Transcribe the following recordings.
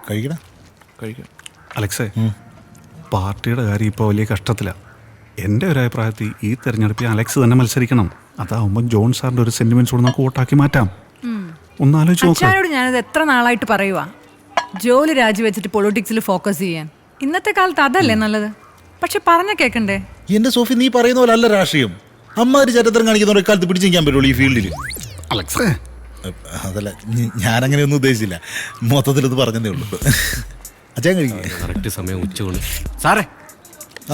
കഴിക്കണം. അലക്സേ, പാർട്ടിയുടെ കാര്യം ഇപ്പോൾ വലിയ കഷ്ടത്തിലാണ്. എൻ്റെ ഒരു അഭിപ്രായത്തിൽ ഈ തെരഞ്ഞെടുപ്പിൽ അലക്സ് തന്നെ മത്സരിക്കണം. അതാവുമ്പോൾ ജോൺ സാറിൻ്റെ ഒരു സെന്റിമെന്റ്സ് കൂടെ നമുക്ക് വോട്ടാക്കി മാറ്റാം. ഒന്നാലോചിച്ച് നോക്കാം. അച്ഛനോട് ഞാനത് എത്ര നാളായിട്ട് പറയുവാ, ജോലി രാജിവെച്ചിട്ട് പൊളിറ്റിക്സിൽ ഫോക്കസ് ചെയ്യാൻ. ഇന്നത്തെ കാലത്ത് അതല്ലേ നല്ലത്. പക്ഷെ പറഞ്ഞ കേൾക്കണ്ടേ? എന്റെ സോഫി, നീ പറയുന്ന പോലെ അല്ല രാഷ്ട്രീയം. അമ്മാര് ചരിത്രം കാണിക്കുന്ന എക്കാലത്ത് പിടിച്ചു നിൽക്കാൻ പറ്റുള്ളൂ ഈ ഫീൽഡിൽ. അലക്സേ, അതല്ല, ഞാനങ്ങനെ ഒന്നും ഉദ്ദേശിച്ചില്ല. മൊത്തത്തിൽ ഇത് പറഞ്ഞതേ ഉള്ളൂ. അച്ഛൻ കഴിക്കും. സമയം ഉച്ചകൊണ്ട് സാറേ.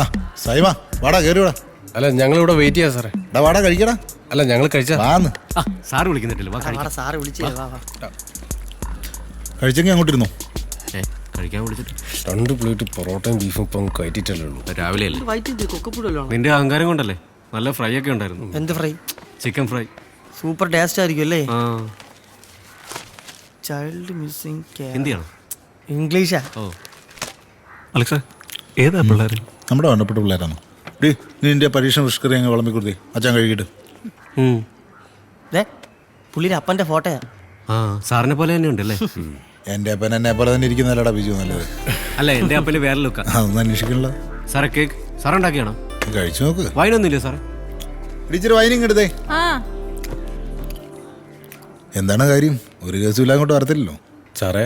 ആ സൈമ, വാടാ കയറി വാടാ. അല്ല, ഞങ്ങളിവിടെ വെയിറ്റ് ചെയ്യാം സാറേ. വാടാ കഴിക്കടാ. അല്ല, ഞങ്ങൾ കഴിച്ചാ സാറ് വിളിക്കുന്നില്ല. കഴിച്ചെങ്കിൽ അങ്ങോട്ട് ഇരുന്നോ. കഴിക്കാൻ വിളിച്ചിട്ട് 2 പ്ലേറ്റ് പൊറോട്ടയും ബീഫും ഇപ്പം കയറ്റിട്ടല്ലേ ഉള്ളൂ. രാവിലെ അല്ലേ? നിന്റെ അഹങ്കാരം കൊണ്ടല്ലേ. നല്ല ഫ്രൈ ഒക്കെ ഉണ്ടായിരുന്നു. എന്ത് fry? Chicken fry. Super taste ആയിരിക്കും അല്ലേ? Child missing. ഹിന്ദിയാണോ? ഇംഗ്ലീഷാ. ഓ അലക്സേ, ഏതാ പിള്ളേർ? നമ്മുടെ വേണ്ടപ്പെട്ട പിള്ളേരാണ്. ഡി, നീ നിന്റെ പരീക്ഷ പുഷ്കറി അങ്ങ് വിളമ്പി കൊടുത്തേ. അച്ഛൻ കഴിക്കിട്ട്. പുള്ളിയുടെ അപ്പന്റെ ഫോട്ടോയാ. സാറിനെ പോലെ തന്നെ ഉണ്ടല്ലേ? എന്റെ അപ്പൻ എന്നെ പോലെ തന്നെ ഇരിക്കുന്നല്ലടാ ബിജു, നല്ലത്. അല്ല, എന്റെ അപ്പന് വേറെ ലുക്കാ. അതൊന്നും അന്വേഷിക്കണില്ല. സാറേ, കേക്ക് സാറുണ്ടാക്കിയാണോ? കഴിച്ചു നോക്ക്. വൈനൊന്നുമില്ലേ സാറേ? ടീച്ചർ വൈനിങ് എടുത്തേ. എന്താണ് കാര്യം? ഒരു കേസും അങ്ങോട്ട് വരത്തില്ലല്ലോ സാറേ.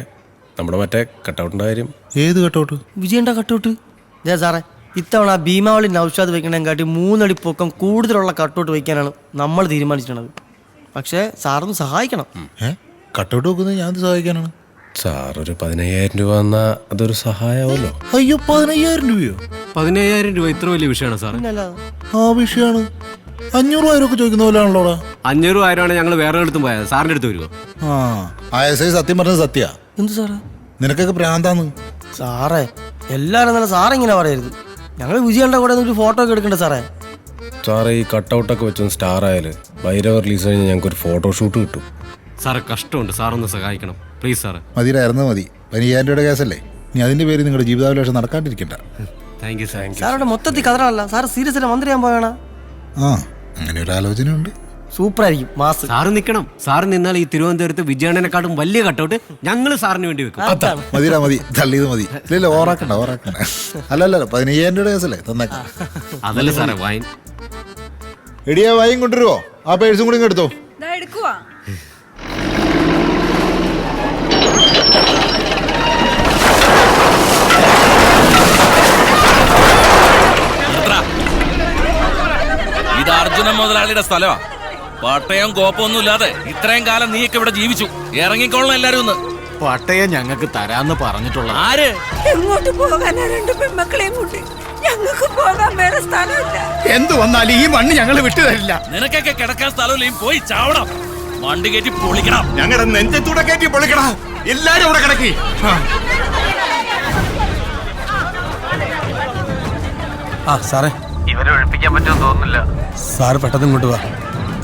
നമ്മുടെ മറ്റേ കട്ടൗട്ടിന്റെ കാര്യം. ഏത് കട്ടൗട്ട്? വിജയന്റെ കട്ടൗട്ട്. സാറേ, ഇത്തവണ ഭീമാവളി നൗഷാദ് വയ്ക്കണേക്കാട്ടി 3 അടി പൊക്കം കൂടുതലുള്ള കട്ടൗട്ട് വയ്ക്കാനാണ് നമ്മൾ തീരുമാനിച്ചിട്ടുള്ളത്. പക്ഷേ സാറൊന്ന് സഹായിക്കണം. കട്ടൗട്ട് വെക്കുന്നത് ഞാൻ സഹായിക്കാനാണ്. സാർ ഒരു 15,000 രൂപ വന്നാ അതൊരു സഹായമാവല്ലോ. അയ്യോ, 15,000 രൂപയോ? 15,000 രൂപ ഇത്ര വലിയ വിഷയമാണ് സാർ? ആ വിഷയമാണ്. 500,000 ഒക്കെ ചോദിക്കുന്ന പോലെയാണല്ലോടാ. 500,000 ഞങ്ങൾ വേറെ അടുത്തും പോയത്. സാറിന്റെ അടുത്ത് വരുമോ? സത്യം പറഞ്ഞത് സത്യ. എന്ത് സാറേ? നിനക്കൊക്കെ പ്രാന്താന്ന്. സാറേ, എല്ലാരും നല്ല സാറിങ്ങനെ പറയരുത്. ഞങ്ങൾ വിജയന്റെ കൂടെ ഒരു ഫോട്ടോ ഒക്കെ എടുക്കണ്ടേ സാറേ? സാറേ, ഈ കട്ടൗട്ടൊക്കെ വെച്ചൊന്ന് സ്റ്റാർ ആയാല് ഭൈരവ റിലീസ് കഴിഞ്ഞാൽ ഞങ്ങൾക്ക് ഒരു ഫോട്ടോഷൂട്ട് കിട്ടും. സാറേ, കഷ്ടമുണ്ട്. സാറൊന്ന് സഹായിക്കണം പ്ലീസ്. സാറേ മതിയായിരുന്നു. മതി. 15,000 രൂപയുടെ കേസല്ലേ. ഇനി അതിന്റെ പേര് നിങ്ങളുടെ ജീവിതാഭിലാഷം നടക്കാണ്ടിരിക്കണ്ട. Thank you. സാറോടെ മൊത്തത്തിൽ കഥറല്ല. സാർ സീരിയസ് ആയിട്ട് മന്ത്രിയാൻ പോയാണ്. അങ്ങനെ ഒരു ആലോചനയുണ്ട്. സൂപ്പർ ആയിരിക്കും. മാസ്. സാറ് നിൽക്കണം. സാറ് നിന്നാൽ ഈ തിരുവനന്തപുരത്ത് വിജയണ്ണനെക്കാട്ടും വലിയ കട്ടൗട്ട് ഞങ്ങൾ സാറിന് വേണ്ടി വെക്കും. മതിരാ, മതി. തള്ളിയത് മതി. ഇല്ലല്ലോ, ഓറാക്കണ്ട. അല്ലല്ലോ, 15,000 രൂപയുടെ കേസല്ലേ, തന്നേക്കാം. അതല്ലേ സാറേ വൈൻ. എടിയാ, വൈൻ കൊണ്ടുവരുവോ? ആ പേഴ്സും കൂടി എടുത്തോ. എടുക്കുവാ. ഇത് അർജുന മുതലാളിയുടെ സ്ഥലമാ. പട്ടയം കോപ്പൊന്നും ഇല്ലാതെ ഇത്രയും കാലം നീയൊക്കെ ഇവിടെ ജീവിച്ചു. ഇറങ്ങിക്കോളണം എല്ലാരും ഒന്ന്. പട്ടയം ഞങ്ങൾക്ക് തരാന്ന് പറഞ്ഞിട്ടുള്ളത്. ആര്? എങ്ങോട്ട് പോകാനാ? 2 പെൺമക്കളെയും കൂട്ടി ഞങ്ങൾക്ക് പോകാൻ വേറെ സ്ഥലമില്ല. എന്ത് വന്നാലും ഈ മണ്ണ് ഞങ്ങൾ വിട്ടുതരില്ല. നിനക്കൊക്കെ കിടക്കാൻ സ്ഥലമില്ല. പോയി ചാവണം. വണ്ടി കയറ്റി പൊളിക്കണം. ഞങ്ങളുടെ നെഞ്ചത്തൂടെ കയറ്റി പൊളിക്കടാ. എല്ലാരും ഇവിടെ കിടക്കി. സാറേ, ഇവരെ ഒഴിപ്പിക്കാൻ പറ്റുമെന്ന് തോന്നുന്നില്ല. സാറ് പെട്ടെന്ന് ഇങ്ങോട്ട് വാ,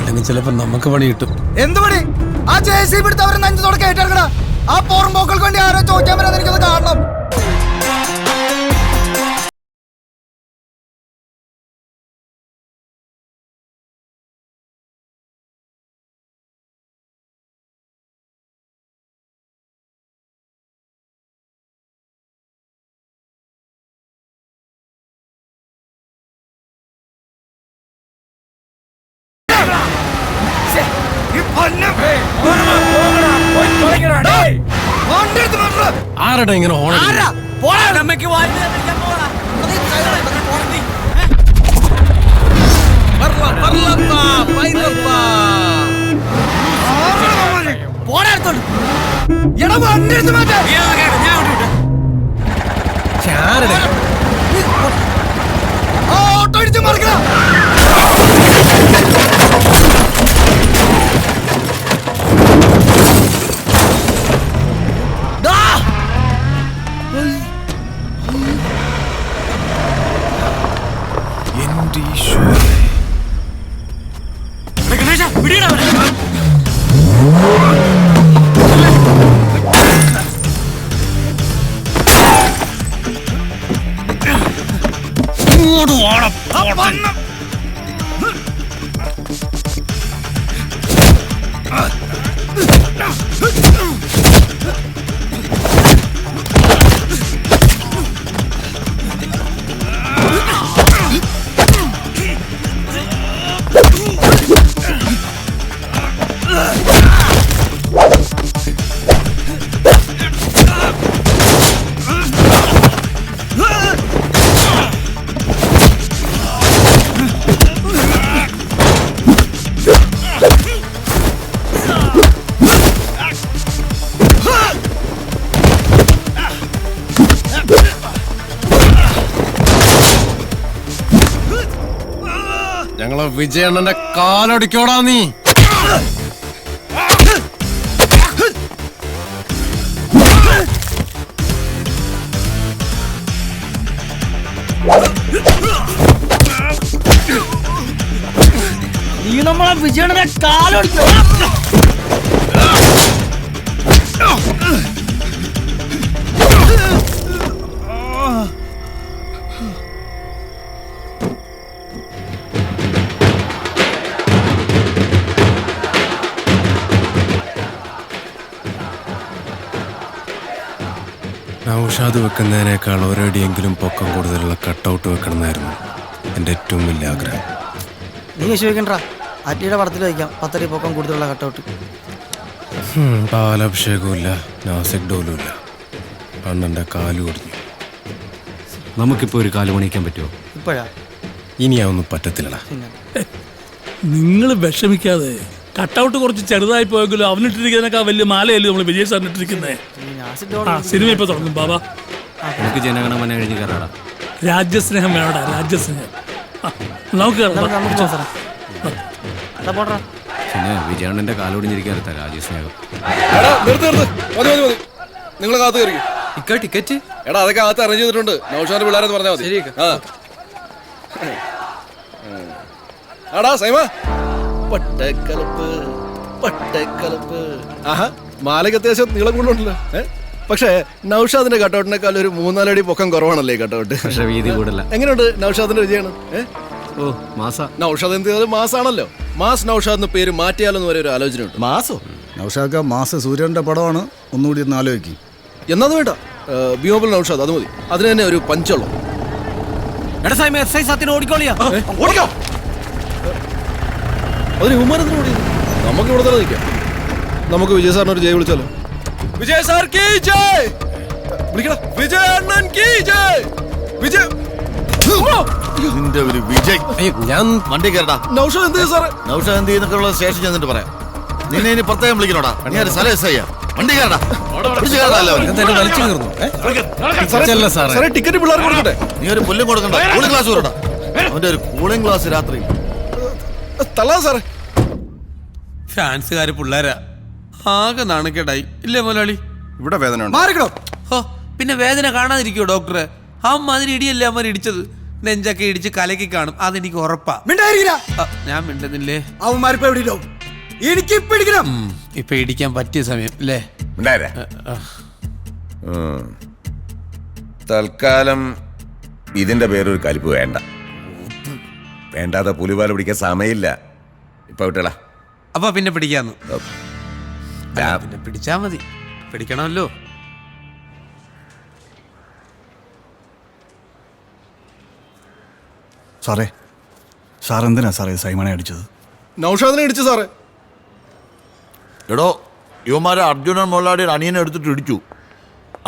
അല്ലെങ്കിൽ ചിലപ്പോ നമുക്ക് പണി കിട്ടും. എന്ത് പണി? ആ JCB എടുത്ത് അവരെ നെഞ്ചത്തോടെ കയറ്റിറങ്ങണ. ആ പോറും പോക്കൾക്ക് വേണ്ടി ആരോ ചോദിക്കാൻ വരാൻ എനിക്കത് കാണണം. ആരടാ ഇങ്ങനെ ഓട്ടോ അടിച്ച് മറിക്കണം. ഞങ്ങളെ വിജയണ്ണന്റെ കാലടിക്കോടാ നീ. നീ നമ്മളെ വിജയനെ കാലൊടിക്കോ. നൗഷാദ് വെക്കുന്നതിനേക്കാൾ ഒരടിയെങ്കിലും പൊക്കം കൂടുതലുള്ള കട്ടൗട്ട് വെക്കണമെന്നായിരുന്നു എൻ്റെ ഏറ്റവും വലിയ ആഗ്രഹം. നീ വിശ്വസിക്കണ്ട, അറ്റിയുടെ പടത്തിൽ വയ്ക്കാം 10 അടി പൊക്കം കൂടുതലുള്ള കട്ടൗട്ട്. പാലഭിഷേകവും ഇല്ല, നാസിക് ഡോലും ഇല്ല. അണ്ണൻ്റെ കാല് കൊടുത്തു. നമുക്കിപ്പോൾ ഒരു കാല് പണിയിക്കാൻ പറ്റുമോ? ഇപ്പോഴാ? ഇനിയാവൊന്നും പറ്റത്തില്ലടാ. നിങ്ങൾ വിഷമിക്കാതെ. കട്ടൗട്ട് കുറച്ച് ചെറുതായി പോയെങ്കിലും അവനിട്ടിരിക്കുന്നതിനേക്കാൾ വലിയ മാലയല്ലേ നമ്മൾ വിജയ് സാറിന് ഇട്ടിരിക്കുന്നത്. സിനിമ ഇപ്പൊ തുടങ്ങും ബാബാ. നമുക്ക് ജനഗണമന കഴിഞ്ഞ് കയറാടാ. രാജ്യസ്നേഹം വേണോടാ, രാജ്യസ്നേഹം. നമുക്ക് പിന്നെ വിജയണ്ണന്റെ കാലോടിഞ്ഞിരിക്കാത്ത രാജ്യസ്നേഹം. നിങ്ങൾ കാത്തു കയറി ടിക്കറ്റ് എടാ, അതൊക്കെ അകത്ത് അറേഞ്ച് ചെയ്തിട്ടുണ്ട്. നൗഷാന്റെ പിള്ളേരെന്ന് പറഞ്ഞാൽ മതി. ആടാ സൈമ, പട്ടക്കലപ്പ്. ആഹാ, മാലയ്ക്ക് അത്യാവശ്യം നീളം കൊണ്ടുണ്ടല്ലോ. പക്ഷേ നൗഷാദിന്റെ കട്ടൗട്ടിനേക്കാൾ ഒരു 3-4 അടി പൊക്കം കുറവാണല്ലേ കട്ടൗട്ട്. പക്ഷെ വീതി കൂടല്ല. എങ്ങനെയുണ്ട് നൗഷാദിന്റെ വിജയാണ്? ഓ മാസ നൗഷാദ് എന്ത് ചെയ്താലും മാസാണല്ലോ. മാസ് നൗഷാദിന് പേര് മാറ്റിയാലെന്ന് വരെ ഒരു ആലോചനയുണ്ട്. മാസോ? നൗഷാക്ക മാസ സൂര്യന്റെ പടമാണ്, ഒന്നുകൂടി ഒന്ന് ആലോചിക്കും. എന്നാന്ന് വേണ്ട, ബിയോബൽ നൗഷാദ് അത് മതി. അതിന് തന്നെ ഒരു പഞ്ചുള്ളൂ. ഓടിക്കോളിയാ. അതിന് വിമാനത്തിന് ഓടി. നമുക്ക് ഇവിടെ തന്നെ നിൽക്കാം. നമുക്ക് വിജയ് സാറിന് ഒരു ജയ് വിളിച്ചാലോ? വിജയ് സാർ കീ ജയ് വിളിക്കണം. വിജയ് അണ്ണൻ കീ ജയ്. വിജയ് നിന്റെ ഒരു വിജയ്. ഞാൻ വണ്ടി കയറടാ. നൗഷാദ് എന്ത് ചെയ്യും സാറേ? നൗഷാദ് എന്ത് ചെയ്യുന്നൊക്കെയുള്ള സ്റ്റേഷൻ ചെന്നിട്ട് പറയാം. നിന്നെ ഇനി പ്രത്യേകം വിളിക്കണോടാ. നീ ഒരു സ്ഥലം എസ് ചെയ്യാ. വണ്ടി കയറടാ. സാറേ ടിക്കറ്റ് പിള്ളേർ കൊടുക്കട്ടെ. നീ ഒരു പുല്ലും കൊടുക്കണ്ട. കൂളിംഗ് ഗ്ലാസ് കൊടുക്കടാ. അവന്റെ ഒരു കൂളിംഗ് ഗ്ലാസ് രാത്രി. തള്ളാ സാറേ. ഫാൻസുകാര് പിള്ളേരാ, ആകെ നാണക്കേടായി ഇല്ലേ മുതലാളി? ഇവിടെ വേദന മാറിക്കണോ? ഹോ, പിന്നെ വേദന കാണാതിരിക്കോ ഡോക്ടറെ? അതിന് ഇടിയല്ലേ അമ്മ ഇടിച്ചത്. നെഞ്ചൊക്കെ ഇടിച്ച് കലക്കി കാണും, അതെനിക്ക് ഉറപ്പാ. ഞാൻ മിണ്ടുന്നില്ലേ? അവന്മാരിപ്പോ എവിടെ? എനിക്ക് പിടിക്കണം. ഇപ്പൊ ഇടിക്കാൻ പറ്റിയ സമയം അല്ലേ? തൽക്കാലം ഇതിന്റെ പേരൊരു കലിപ്പ് വേണ്ട. വേണ്ടാത്ത പുലിപാല പിടിക്കാൻ സമയമില്ല ഇപ്പൊ വിട്ടടാ. അപ്പൊ പിന്നെ പിടിക്കാന്ന്? പിന്നെ പിടിച്ചാ മതി. പിടിക്കണമല്ലോ. സാറേ, സാർ എന്തിനാ സാറേ സൈമണെ അടിച്ചത്? നൗഷാദിനെ ഇടിച്ചു സാറേ. എടോ, യുവമാരെ അർജുനൻ മുതലാളിയുടെ അനിയനെ എടുത്തിട്ട് ഇടിച്ചു.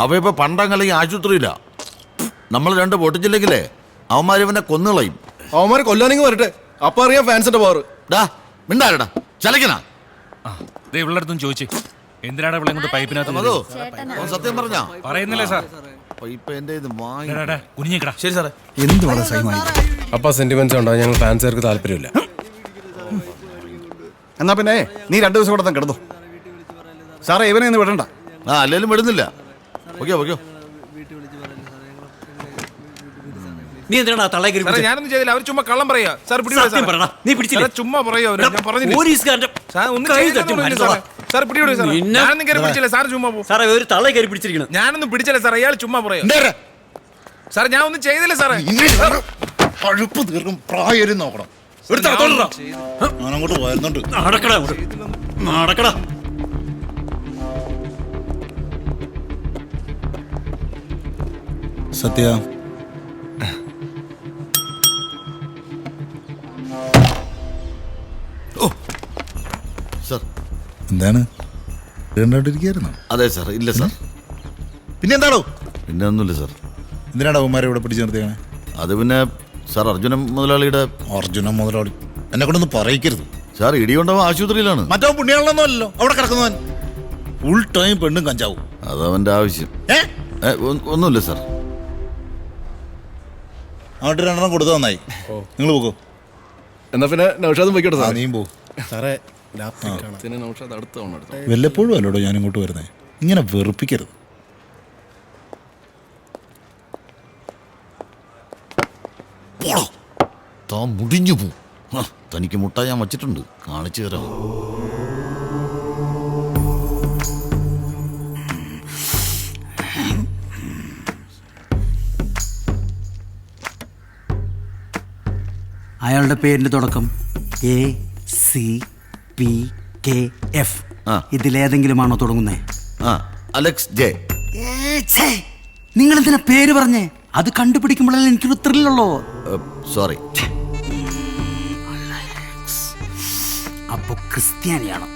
അവയിപ്പോ പണ്ടങ്ങല്ലെങ്കിൽ ആശുപത്രിയില്ല. നമ്മൾ 2 പൊട്ടിച്ചില്ലെങ്കിലേ അവന്മാർ ഇവനെ കൊന്നുകളയും. അവന്മാരെ കൊല്ലാനെങ്കിൽ വരട്ടെ, അപ്പൊ അറിയാം ഫാൻസിന്റെ പവർ. ഡാ മിണ്ടാരടാ, ചലക്കനാ. ഇവളടുത്തും ചോദിച്ചു എന്തിനാണ് ഇവിടെ പൈപ്പിനകത്ത് സത്യം പറഞ്ഞാ പറയുന്നില്ലേ സാർ? പൈപ്പ് എന്റെ കുനിഞ്ഞിക്കടാ. ശരി സാറേ. എന്തുവാണ് സൈമായി? അപ്പൊ സെന്റിമെന്റ്സ് ഉണ്ടോ? ഞങ്ങൾ ഫാൻസുകാർക്ക് താല്പര്യമില്ല. എന്നാ പിന്നെ നീ 2 ദിവസം കൂടെ കിടന്നു സാറേ. ഇവനെ ഒന്നും വിടണ്ട. അല്ലേലും വിടുന്നില്ല. Okay okay. നീ എന്തിനാ തള്ളേ കയറി? ഞാനൊന്നും ചെയ്തില്ല, അവർ ചുമ്മാ കള്ളം പറയാ. സാർ നീ പിടിച്ചില്ല. ചുമ്മാ പറയാ. സാറേ ഒരു തള്ളേ കയറി പിടിച്ചിരിക്കണം. ഞാനൊന്നും പിടിച്ചില്ല സാർ, അയാൾ ചുമ്മാ പറയാ. സാറേ ഞാൻ ഒന്നും ചെയ്തില്ല സാറേ. പഴുപ്പ് തീർക്കും പ്രായം നോക്കണം. അങ്ങോട്ട് പോയിരുന്നുണ്ട്. നടക്കടാ. സത്യ സാർ എന്താണ് കണ്ടോണ്ടിരിക്കുന്നു? അതെ സാർ. ഇല്ല സാർ. പിന്നെ എന്താണോ? പിന്നെ ഒന്നുമില്ല സാർ. എന്തിനാണ് അവന്മാരെ ഇവിടെ പിടിച്ചു നിർത്തിയാണ്? അത് പിന്നെ സാർ അർജുനൻ മുതലാളിയുടെ. അർജുനൻ മുതലാളി എന്നെ കൊണ്ടൊന്നും പറയിക്കരുത് സാർ. ഇടികൊണ്ടവൻ ആശുപത്രിയിലാണ്. മറ്റോ പുണ്യാളൊന്നും അല്ലല്ലോ അവിടെ കിടക്കുന്നവൻ. ഫുൾ ടൈം പെണ്ണും കഞ്ചാവും. അതവന്റെ ആവശ്യം. ഒന്നുമില്ല സാർ. അങ്ങോട്ട് 2 കൊടുത്തു നന്നായി. നിങ്ങൾ പോകോ. എന്നാ പിന്നെ നൗഷാദും പോയിക്കോട്ടെ സാർ. നീയും പോ. സാറേ രാത്രി കാണാം. നൗഷാദ് അടുത്ത തവണ എടുത്തോ. വല്ലപ്പോഴും അല്ലോടോ ഞാൻ ഇങ്ങോട്ട് വരുന്നേ. ഇങ്ങനെ വെറുപ്പിക്കരുത്. താൻ മുടിഞ്ഞു പോ. തനിക്ക് മുട്ട ഞാൻ വച്ചിട്ടുണ്ട്, കാണിച്ചു തരാം. അയാളുടെ പേരിന്റെ തുടക്കം ACPKF. ഇതിലേതെങ്കിലുമാണോ തുടങ്ങുന്നേ? Alex J. നിങ്ങൾ എന്തിനാ പേര് പറഞ്ഞേ? അത് കണ്ടുപിടിക്കുമ്പോഴല്ലേ എനിക്കൊരു ത്രില്ലുള്ളൂ. സോറി. അപ്പൊ ക്രിസ്ത്യാനിയാണ്?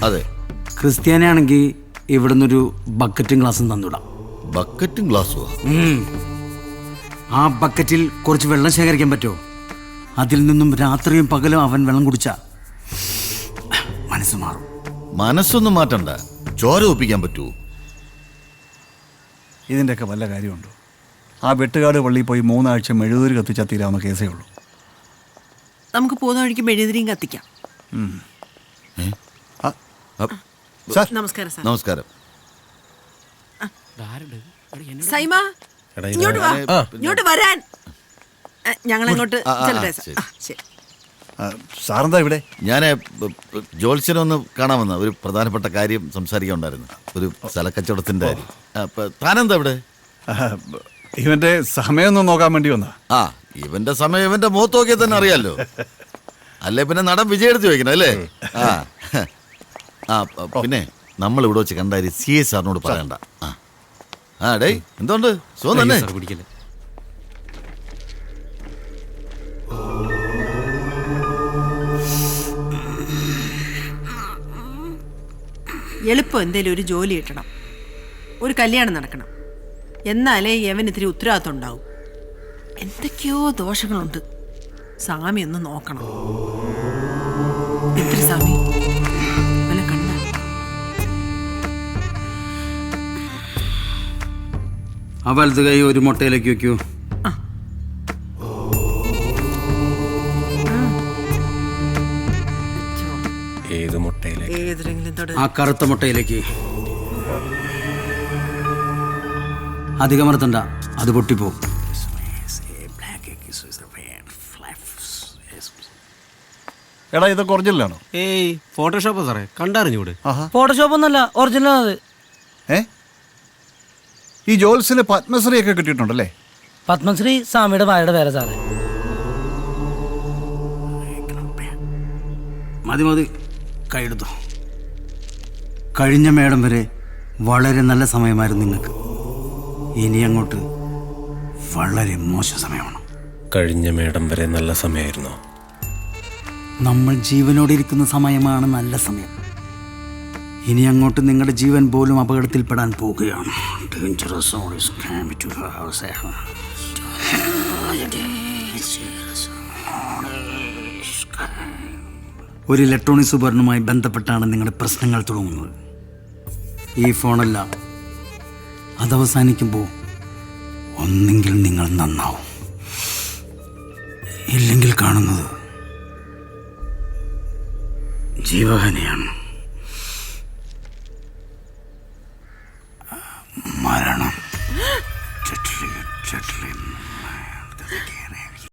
അതെ. ക്രിസ്ത്യാനിയാണെങ്കിൽ ഇവിടുന്നൊരു ബക്കറ്റും ഗ്ലാസും തന്നിടാം. ബക്കറ്റും ഗ്ലാസും? ആ ബക്കറ്റിൽ കുറച്ച് വെള്ളം ശേഖരിക്കാൻ പറ്റുമോ? അതിൽ നിന്നും രാത്രിയും പകലും അവൻ വെള്ളം കുടിച്ച മനസ്സ് മാറും. മനസ്സൊന്നും മാറ്റണ്ട, ചോര ഒപ്പിക്കാൻ പറ്റുമോ? ഇതിൻ്റെയൊക്കെ വല്ല കാര്യമുണ്ടോ? ആ വെട്ടുകാട് പള്ളിയിൽ പോയി 3 ആഴ്ച മെഴുകുതിരി കത്തിച്ചാൽ തീരാവുന്ന കേസേ ഉള്ളൂ. നമുക്ക് പോകുന്ന വഴിക്ക് മെഴുകുതിരിയും കത്തിക്കാം. നമസ്കാരം സാർ. നമസ്കാരം. സൈമ, ഇങ്ങോട്ട് വാ. ഇങ്ങോട്ട് വരാൻ. ഞങ്ങളങ്ങോട്ട് ചെല്ലട്ടെ സാർ. ശരി. സാറെന്താ ഇവിടെ? ഞാൻ ജോത്സ്യനൊന്ന് കാണാമെന്ന ഒരു പ്രധാനപ്പെട്ട കാര്യം സംസാരിക്കാനുണ്ടായിരുന്നു. ഒരു സ്ഥലക്കച്ചവടത്തിന്റെ കാര്യം. താനെന്താ ഇവിടെ? ഇവന്റെ സമയമൊന്നും നോക്കാൻ വേണ്ടി വന്നാ. ഇവന്റെ സമയം ഇവന്റെ മുഖത്ത് നോക്കിയാൽ തന്നെ അറിയാലോ. അല്ലേ പിന്നെ നടൻ വിജയെടുത്ത് ചോദിക്കണം അല്ലേ? പിന്നെ നമ്മൾ ഇവിടെ വെച്ച് കണ്ട CA സാറിനോട് പറയണ്ട. ഡേ എന്തുകൊണ്ട് സുഖം തന്നെ? എളുപ്പം എന്തേലും ഒരു ജോലി കിട്ടണം, ഒരു കല്യാണം നടക്കണം. എന്നാലേ യവൻ ഇത്തിരി ഉത്തരവാദിത്വം ഉണ്ടാവും. എന്തൊക്കെയോ ദോഷങ്ങളുണ്ട്. സ്വാമി ഒന്ന് നോക്കണം. എത്ര സ്വാമി വല്ല കണ്ട? ആ വലത് കൈ ഒരു മുട്ടയിലേക്ക് വെക്കൂ. ഏത് മുട്ടയിലേക്ക്? ആ കറുത്ത മുട്ടയിലേക്ക്. അധികമർത്തണ്ട, അത് പൊട്ടിപ്പോവും. എടാ ഇതൊക്കെ ഒറിജിനലാണോ? ഏയ് ഫോട്ടോഷോപ്പാ സാറേ, കണ്ടറിഞ്ഞൂടെ? ഫോട്ടോഷോപ്പ് ഒന്നല്ല, ഒറിജിനൽ അത്. ഈ ജോൽസിന് പത്മശ്രീ ഒക്കെ കിട്ടിയിട്ടുണ്ടല്ലേ? പത്മശ്രീ സ്വാമിയുടെ ഭാര്യയുടെ പേര് സാറേ. മതി മതി, കൈയെടുത്തു. കഴിഞ്ഞ മേടം വരെ വളരെ നല്ല സമയമായിരുന്നു നിങ്ങൾക്ക്. ഇനി അങ്ങോട്ട് വളരെ മോശം സമയമാണ്. കഴിഞ്ഞ മേടം വരെ നല്ല സമയമായിരുന്നോ? നമ്മൾ ജീവനോടെ ഇരിക്കുന്ന സമയമാണ് നല്ല സമയം. ഇനി അങ്ങോട്ട് നിങ്ങളുടെ ജീവൻ പോലും അപകടത്തിൽപ്പെടാൻ പോവുകയാണ്. ഒരു ഇലക്ട്രോണിക്സ് ഉപകരണവുമായി ബന്ധപ്പെട്ടാണ് നിങ്ങളുടെ പ്രശ്നങ്ങൾ തുടങ്ങുന്നത്. ഈ ഫോണല്ല, അതവസാനിക്കുമ്പോൾ ഒന്നെങ്കിൽ നിങ്ങൾ നന്നാവും, ഇല്ലെങ്കിൽ കാണുന്നത് ജീവഹാനിയാണ്.